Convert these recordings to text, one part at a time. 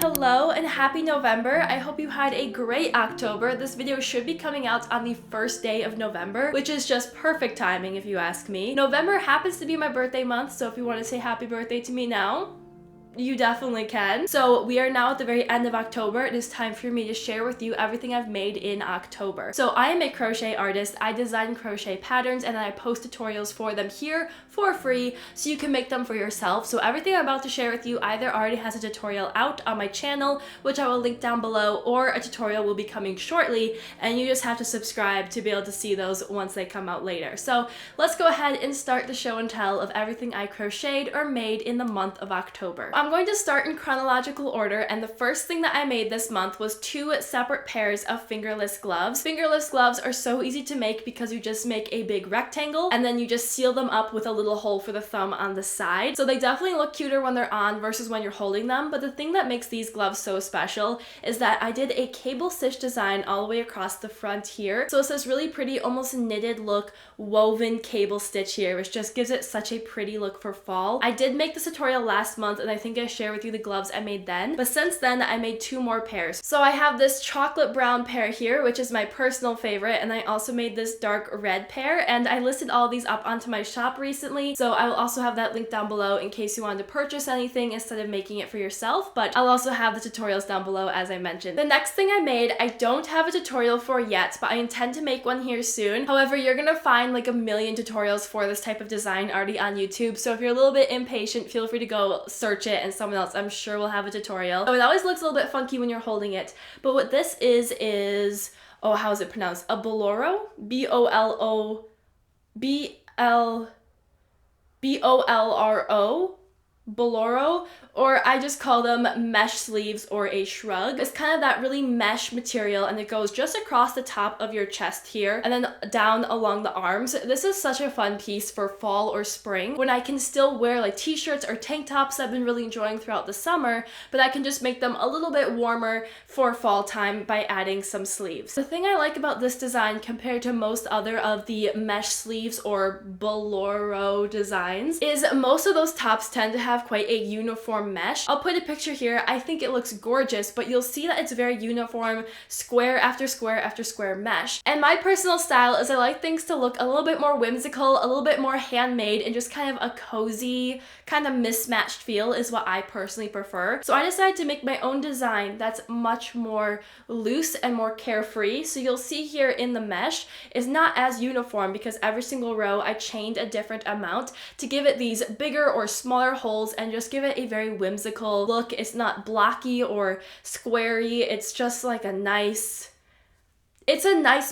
Hello and happy November. I hope you had a great October. This video should be coming out on the first day of November, which is just perfect timing if you ask me. November happens to be my birthday month, so if you want to say happy birthday to me now, you definitely can. So we are now at the very end of October. It is time for me to share with you everything I've made in October. So I am a crochet artist. I design crochet patterns and then I post tutorials for them here for free so you can make them for yourself. So everything I'm about to share with you either already has a tutorial out on my channel, which I will link down below, or a tutorial will be coming shortly and you just have to subscribe to be able to see those once they come out later. So let's go ahead and start the show and tell of everything I crocheted or made in the month of October. I'm going to start in chronological order, and the first thing that I made this month was 2 separate pairs of fingerless gloves. Fingerless gloves are so easy to make because you just make a big rectangle and then you just seal them up with a little hole for the thumb on the side. So they definitely look cuter when they're on versus when you're holding them, but the thing that makes these gloves so special is that I did a cable stitch design all the way across the front here. So it's this really pretty, almost knitted look, woven cable stitch here, which just gives it such a pretty look for fall. I did make this tutorial last month and I think I share with you the gloves I made then, but since then I made 2 more pairs. So I have this chocolate brown pair here, which is my personal favorite, and I also made this dark red pair, and I listed all these up onto my shop recently, so I will also have that link down below in case you wanted to purchase anything instead of making it for yourself, but I'll also have the tutorials down below as I mentioned. The next thing I made, I don't have a tutorial for yet, but I intend to make one here soon. However, you're gonna find like a million tutorials for this type of design already on YouTube, so if you're a little bit impatient, feel free to go search it and someone else I'm sure will have a tutorial. So it always looks a little bit funky when you're holding it, but what this is, oh, how is it pronounced? A bolero? B-O-L-O-B-O-L-R-O? Bolero, or I just call them mesh sleeves or a shrug. It's kind of that really mesh material and it goes just across the top of your chest here and then down along the arms. This is such a fun piece for fall or spring when I can still wear like t-shirts or tank tops I've been really enjoying throughout the summer, but I can just make them a little bit warmer for fall time by adding some sleeves. The thing I like about this design compared to most other of the mesh sleeves or bolero designs is most of those tops tend to have quite a uniform mesh. I'll put a picture here. I think it looks gorgeous, but you'll see that it's very uniform, square after square after square mesh. And my personal style is I like things to look a little bit more whimsical, a little bit more handmade, and just kind of a cozy, kind of mismatched feel is what I personally prefer. So I decided to make my own design that's much more loose and more carefree. So you'll see here in the mesh is not as uniform because every single row I chained a different amount to give it these bigger or smaller holes and just give it a very whimsical look. It's not blocky or squarey. It's just like a nice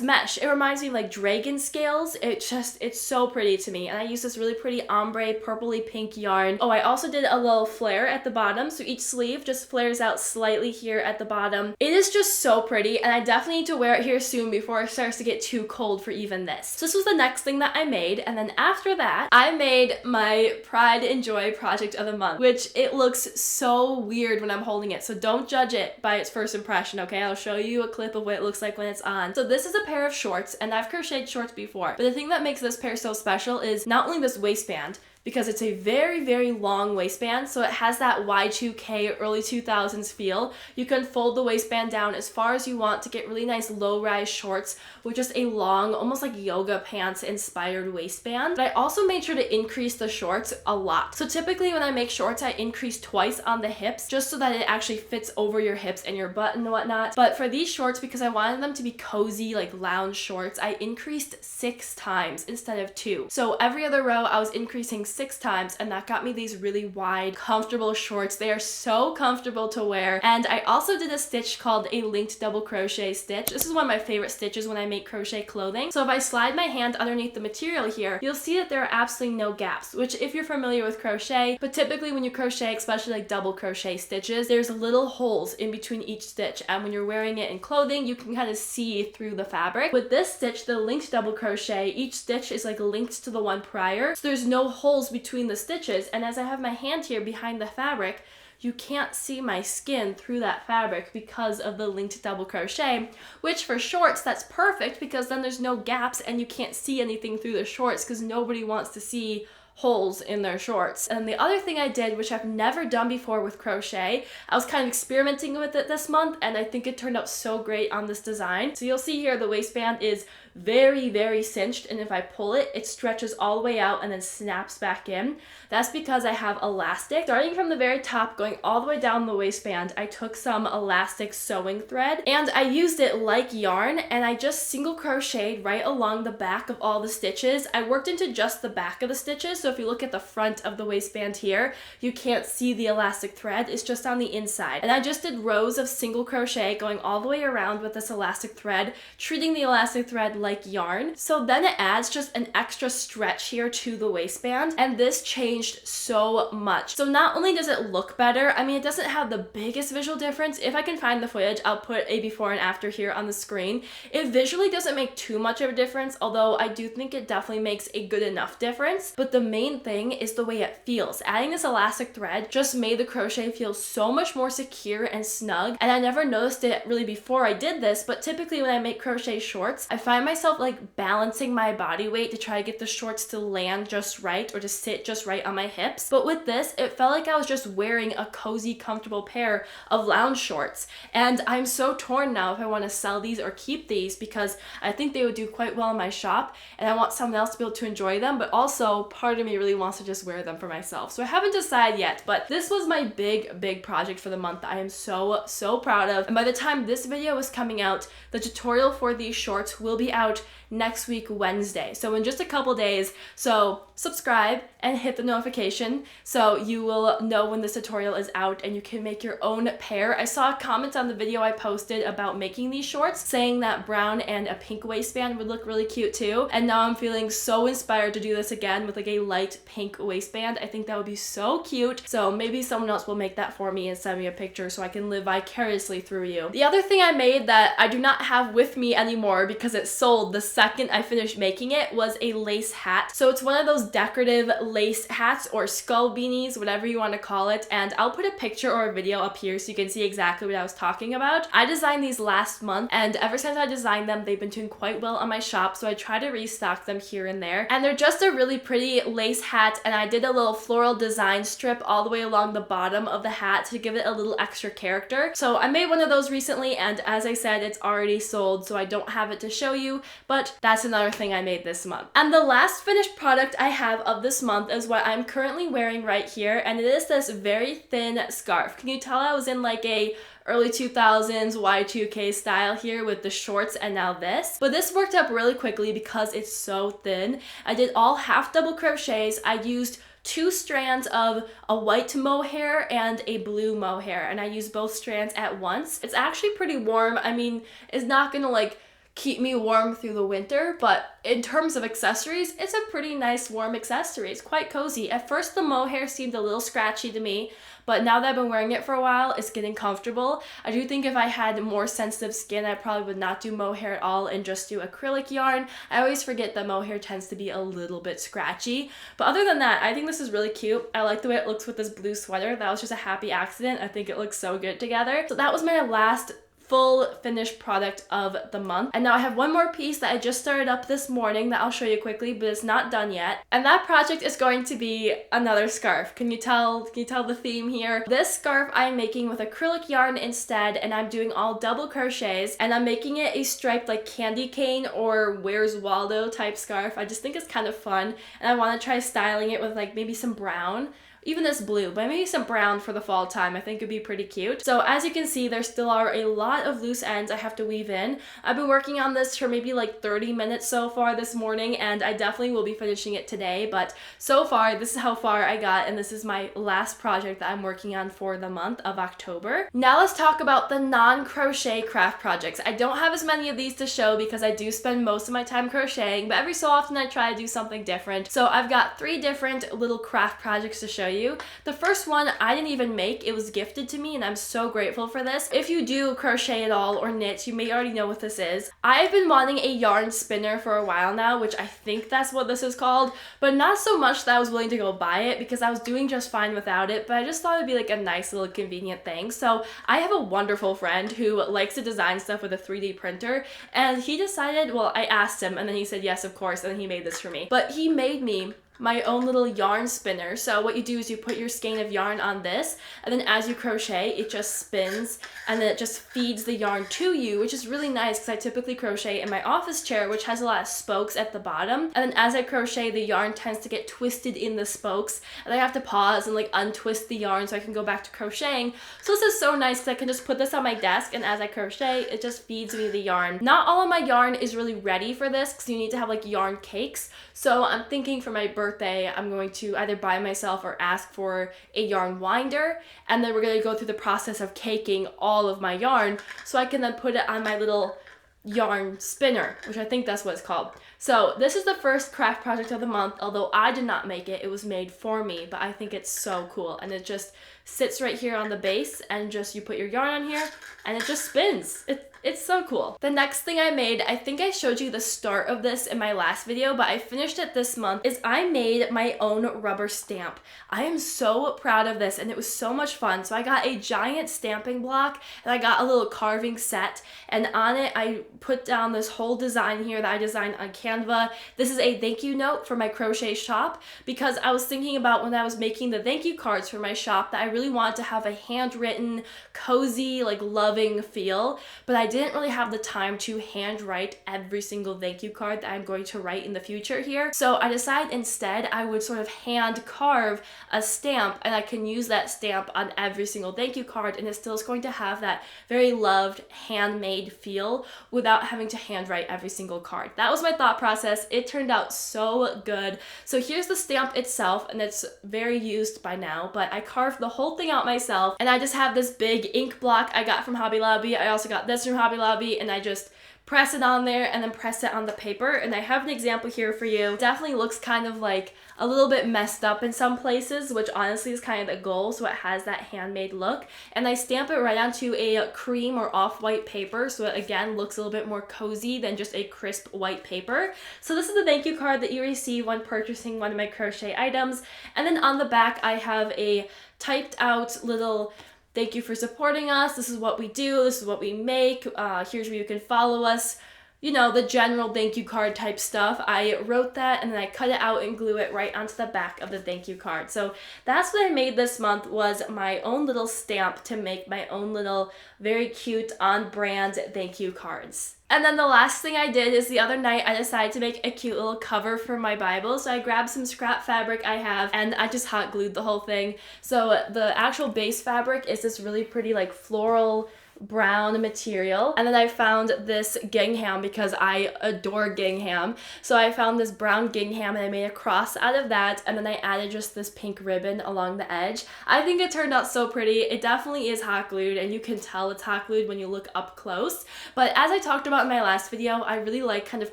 mesh. It reminds me of like dragon scales. It's so pretty to me. And I use this really pretty ombre purpley pink yarn. Oh, I also did a little flare at the bottom. So each sleeve just flares out slightly here at the bottom. It is just so pretty. And I definitely need to wear it here soon before it starts to get too cold for even this. So this was the next thing that I made. And then after that, I made my Pride and Joy project of the month, which it looks so weird when I'm holding it. So don't judge it by its first impression, okay? I'll show you a clip of what it looks like when it's on. So this is a pair of shorts, and I've crocheted shorts before, but the thing that makes this pair so special is not only this waistband, because it's a very, very long waistband, so it has that Y2K early 2000s feel. You can fold the waistband down as far as you want to get really nice low-rise shorts with just a long, almost like yoga pants inspired waistband. But I also made sure to increase the shorts a lot. So typically when I make shorts, I increase twice on the hips just so that it actually fits over your hips and your butt and whatnot. But for these shorts, because I wanted them to be cozy, like lounge shorts, I increased 6 times instead of 2. So every other row I was increasing 6 times, and that got me these really wide, comfortable shorts. They are so comfortable to wear. And I also did a stitch called a linked double crochet stitch. This is one of my favorite stitches when I make crochet clothing. So if I slide my hand underneath the material here, you'll see that there are absolutely no gaps, which if you're familiar with crochet, but typically when you crochet, especially like double crochet stitches, there's little holes in between each stitch, and when you're wearing it in clothing, you can kind of see through the fabric. With this stitch, the linked double crochet, each stitch is like linked to the one prior, so there's no holes between the stitches, and as I have my hand here behind the fabric, you can't see my skin through that fabric because of the linked double crochet, which for shorts, that's perfect because then there's no gaps and you can't see anything through the shorts because nobody wants to see holes in their shorts. And the other thing I did, which I've never done before with crochet, I was kind of experimenting with it this month, and I think it turned out so great on this design. So you'll see here the waistband is very, very cinched, and if I pull it, it stretches all the way out and then snaps back in. That's because I have elastic. Starting from the very top, going all the way down the waistband, I took some elastic sewing thread, and I used it like yarn, and I just single crocheted right along the back of all the stitches. I worked into just the back of the stitches, so if you look at the front of the waistband here, you can't see the elastic thread, it's just on the inside. And I just did rows of single crochet going all the way around with this elastic thread, treating the elastic thread like yarn. So then it adds just an extra stretch here to the waistband, and this changed so much. So not only does it look better, I mean, it doesn't have the biggest visual difference. If I can find the footage, I'll put a before and after here on the screen. It visually doesn't make too much of a difference, although I do think it definitely makes a good enough difference. But the main thing is the way it feels. Adding this elastic thread just made the crochet feel so much more secure and snug, and I never noticed it really before I did this, but typically when I make crochet shorts, I find myself like balancing my body weight to try to get the shorts to land just right or to sit just right on my hips. But with this, it felt like I was just wearing a cozy, comfortable pair of lounge shorts. And I'm so torn now if I want to sell these or keep these, because I think they would do quite well in my shop and I want someone else to be able to enjoy them, but also part of me really wants to just wear them for myself. So I haven't decided yet, but this was my big project for the month that I am so proud of. And by the time this video is coming out, the tutorial for these shorts will be out next week Wednesday, so in just a couple days. So subscribe and hit the notification so you will know when this tutorial is out and you can make your own pair. I saw comments on the video I posted about making these shorts saying that brown and a pink waistband would look really cute too, and now I'm feeling so inspired to do this again with like a light pink waistband. I think that would be so cute, so maybe someone else will make that for me and send me a picture so I can live vicariously through you. The other thing I made that I do not have with me anymore because it sold the second I finished making it was a lace hat. So it's one of those decorative lace hats or skull beanies, whatever you want to call it, and I'll put a picture or a video up here so you can see exactly what I was talking about. I designed these last month, and ever since I designed them, they've been doing quite well on my shop, so I try to restock them here and there. And they're just a really pretty lace hat, and I did a little floral design strip all the way along the bottom of the hat to give it a little extra character. So I made one of those recently, and as I said, it's already sold, so I don't have it to show you, but that's another thing I made this month. And the last finished product I have of this month is what I'm currently wearing right here, and it is this very thin scarf. Can you tell I was in like a early 2000s Y2K style here with the shorts and now this? But this worked up really quickly because it's so thin. I did all half double crochets. I used 2 strands of a white mohair and a blue mohair, and I used both strands at once. It's actually pretty warm. I mean, it's not gonna like keep me warm through the winter, but in terms of accessories, it's a pretty nice warm accessory. It's quite cozy. At first the mohair seemed a little scratchy to me, but now that I've been wearing it for a while, it's getting comfortable. I do think if I had more sensitive skin, I probably would not do mohair at all and just do acrylic yarn. I always forget that mohair tends to be a little bit scratchy. But other than that, I think this is really cute. I like the way it looks with this blue sweater. That was just a happy accident. I think it looks so good together. So that was my last full finished product of the month. And now I have one more piece that I just started up this morning that I'll show you quickly, but it's not done yet. And that project is going to be another scarf. Can you tell the theme here? This scarf I'm making with acrylic yarn instead, and I'm doing all double crochets, and I'm making it a striped like candy cane or Where's Waldo type scarf. I just think it's kind of fun, and I want to try styling it with like maybe some brown. Even this blue, but maybe some brown for the fall time. I think it'd be pretty cute. So as you can see, there still are a lot of loose ends I have to weave in. I've been working on this for maybe like 30 minutes so far this morning, and I definitely will be finishing it today, but so far, this is how far I got, and this is my last project that I'm working on for the month of October. Now let's talk about the non-crochet craft projects. I don't have as many of these to show because I do spend most of my time crocheting, but every so often I try to do something different. So I've got 3 different little craft projects to show you. The first one I didn't even make, it was gifted to me, and I'm so grateful for this. If you do crochet at all or knit, you may already know what this is. I've been wanting a yarn spinner for a while now, which I think that's what this is called, but not so much that I was willing to go buy it because I was doing just fine without it, but I just thought it'd be like a nice little convenient thing. So I have a wonderful friend who likes to design stuff with a 3D printer, and he decided, well, I asked him and then he said yes, of course, and then he made this for me. But he made me my own little yarn spinner. So what you do is you put your skein of yarn on this, and then as you crochet, it just spins, and then it just feeds the yarn to you, which is really nice because I typically crochet in my office chair, which has a lot of spokes at the bottom. And then as I crochet, the yarn tends to get twisted in the spokes, and I have to pause and like untwist the yarn so I can go back to crocheting. So this is so nice because I can just put this on my desk, and as I crochet, it just feeds me the yarn. Not all of my yarn is really ready for this because you need to have like yarn cakes. So I'm thinking for my birthday, I'm going to either buy myself or ask for a yarn winder, and then we're going to go through the process of caking all of my yarn so I can then put it on my little yarn spinner, which I think that's what it's called. So this is the first craft project of the month, although I did not make it. It was made for me, but I think it's so cool. And it just sits right here on the base, and just you put your yarn on here and it just spins. It's so cool. The next thing I made, I think I showed you the start of this in my last video, but I finished it this month, is I made my own rubber stamp. I am so proud of this, and it was so much fun. So I got a giant stamping block, and I got a little carving set, and on it I put down this whole design here that I designed on Canva. This is a thank you note for my crochet shop, because I was thinking about when I was making the thank you cards for my shop that I really wanted to have a handwritten, cozy, like loving feel, but I didn't really have the time to handwrite every single thank you card that I'm going to write in the future here. So I decided instead I would sort of hand carve a stamp, and I can use that stamp on every single thank you card, and it still is going to have that very loved handmade feel without having to handwrite every single card. That was my thought process. It turned out so good. So here's the stamp itself, and it's very used by now, but I carved the whole thing out myself, and I just have this big ink block I got from Hobby Lobby. I also got this from Hobby Lobby, and I just press it on there and then press it on the paper. And I have an example here for you. It definitely looks kind of like a little bit messed up in some places, which honestly is kind of the goal, so it has that handmade look. And I stamp it right onto a cream or off-white paper, so it again looks a little bit more cozy than just a crisp white paper. So this is the thank you card that you receive when purchasing one of my crochet items. And then on the back I have a typed out little thank you for supporting us. This is what we do. This is what we make. Here's where you can follow us. You know, the general thank you card type stuff. I wrote that, and then I cut it out and glue it right onto the back of the thank you card. So that's what I made this month, was my own little stamp to make my own little very cute on brand thank you cards. And then the last thing I did is the other night I decided to make a cute little cover for my Bible. So I grabbed some scrap fabric I have, and I just hot glued the whole thing. So the actual base fabric is this really pretty like floral brown material, and then I found this gingham because I adore gingham. So I found this brown gingham and I made a cross out of that, and then I added just this pink ribbon along the edge. I think it turned out so pretty. It definitely is hot glued, and you can tell it's hot glued when you look up close. But as I talked about in my last video, I really like kind of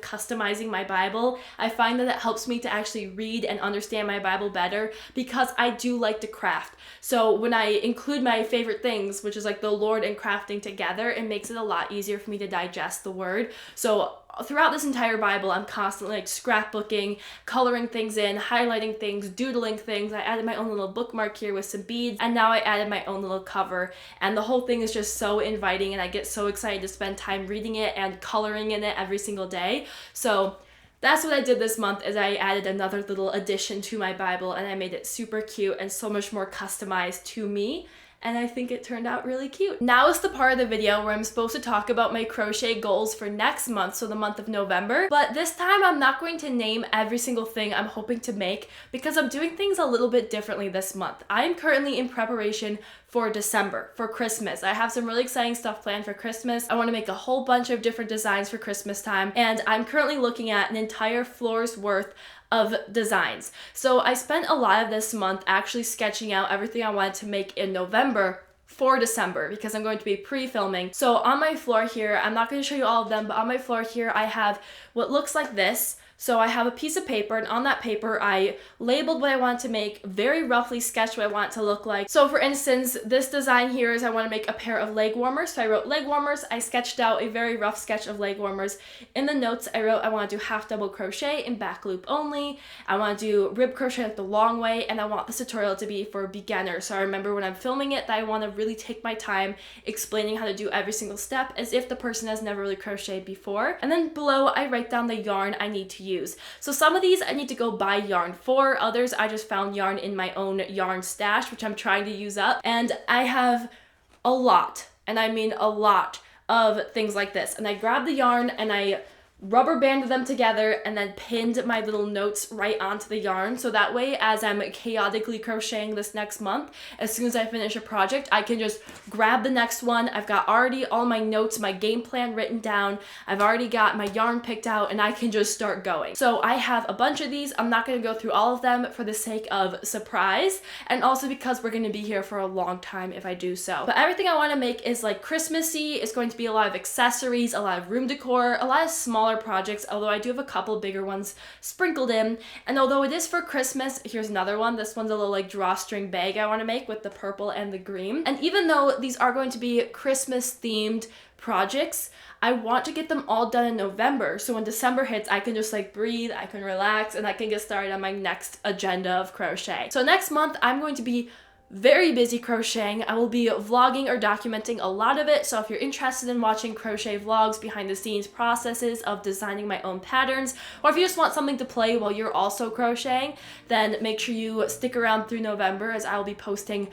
customizing my Bible. I find that it helps me to actually read and understand my Bible better because I do like to craft. So when I include my favorite things, which is like the Lord and crafting together, it makes it a lot easier for me to digest the word. So throughout this entire Bible, I'm constantly like scrapbooking, coloring things in, highlighting things, doodling things. I added my own little bookmark here with some beads, and now I added my own little cover, and the whole thing is just so inviting, and I get so excited to spend time reading it and coloring in it every single day. So that's what I did this month, is I added another little addition to my Bible, and I made it super cute and so much more customized to me. And I think it turned out really cute. Now is the part of the video where I'm supposed to talk about my crochet goals for next month, so the month of November. But this time I'm not going to name every single thing I'm hoping to make because I'm doing things a little bit differently this month. I am currently in preparation for December, for Christmas. I have some really exciting stuff planned for Christmas. I want to make a whole bunch of different designs for Christmas time, and I'm currently looking at an entire floor's worth of designs. So I spent a lot of this month actually sketching out everything I wanted to make in November for December because I'm going to be pre-filming. So on my floor here, I'm not going to show you all of them, but on my floor here I have what looks like this. So I have a piece of paper, and on that paper I labeled what I wanted to make, very roughly sketched what I want it to look like. So for instance, this design here is I want to make a pair of leg warmers. So I wrote leg warmers. I sketched out a very rough sketch of leg warmers. In the notes I wrote I want to do half double crochet and back loop only. I want to do rib crochet like the long way, and I want this tutorial to be for beginners. So I remember when I'm filming it that I want to really take my time explaining how to do every single step as if the person has never really crocheted before. And then below I write down the yarn I need to use. So some of these I need to go buy yarn for, others I just found yarn in my own yarn stash, which I'm trying to use up. And I have a lot, and I mean a lot, of things like this. And I grabbed the yarn and I rubber banded them together and then pinned my little notes right onto the yarn, so that way as I'm chaotically crocheting this next month, as soon as I finish a project, I can just grab the next one. I've got already all my notes, my game plan written down, I've already got my yarn picked out, and I can just start going. So I have a bunch of these. I'm not going to go through all of them for the sake of surprise, and also because we're going to be here for a long time if I do so. But everything I want to make is like Christmassy. It's going to be a lot of accessories, a lot of room decor, a lot of smaller projects, although I do have a couple bigger ones sprinkled in. And although it is for Christmas, here's another one. This one's a little like drawstring bag I want to make with the purple and the green. And even though these are going to be Christmas themed projects, I want to get them all done in November, so when December hits, I can just like breathe, I can relax, and I can get started on my next agenda of crochet. So next month, I'm going to be very busy crocheting. I will be vlogging or documenting a lot of it, so if you're interested in watching crochet vlogs, behind the scenes processes of designing my own patterns, or if you just want something to play while you're also crocheting, then make sure you stick around through November, as I will be posting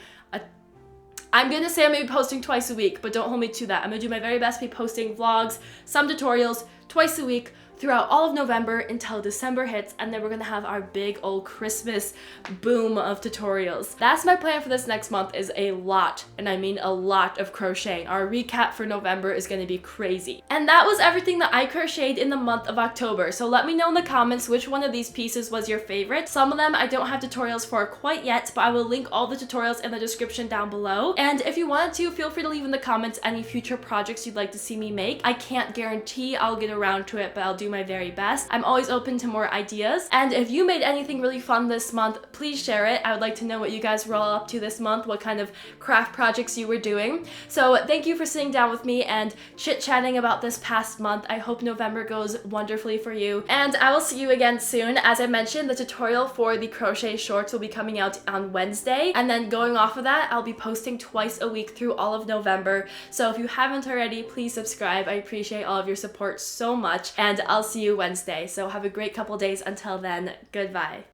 I'm gonna say I'm gonna be posting twice a week, but don't hold me to that. I'm gonna do my very best to be posting vlogs, some tutorials, twice a week throughout all of November until December hits, and then we're gonna have our big old Christmas boom of tutorials. That's my plan for this next month, is a lot, and I mean a lot, of crocheting. Our recap for November is gonna be crazy. And that was everything that I crocheted in the month of October, so let me know in the comments which one of these pieces was your favorite. Some of them I don't have tutorials for quite yet, but I will link all the tutorials in the description down below. And if you wanted to, feel free to leave in the comments any future projects you'd like to see me make. I can't guarantee I'll get around to it, but I'll do my very best. I'm always open to more ideas. And if you made anything really fun this month, please share it. I would like to know what you guys were all up to this month, what kind of craft projects you were doing. So thank you for sitting down with me and chit-chatting about this past month. I hope November goes wonderfully for you. And I will see you again soon. As I mentioned, the tutorial for the crochet shorts will be coming out on Wednesday. And then going off of that, I'll be posting twice a week through all of November. So if you haven't already, please subscribe. I appreciate all of your support so much. And I'll see you Wednesday. So have a great couple days until then. Goodbye.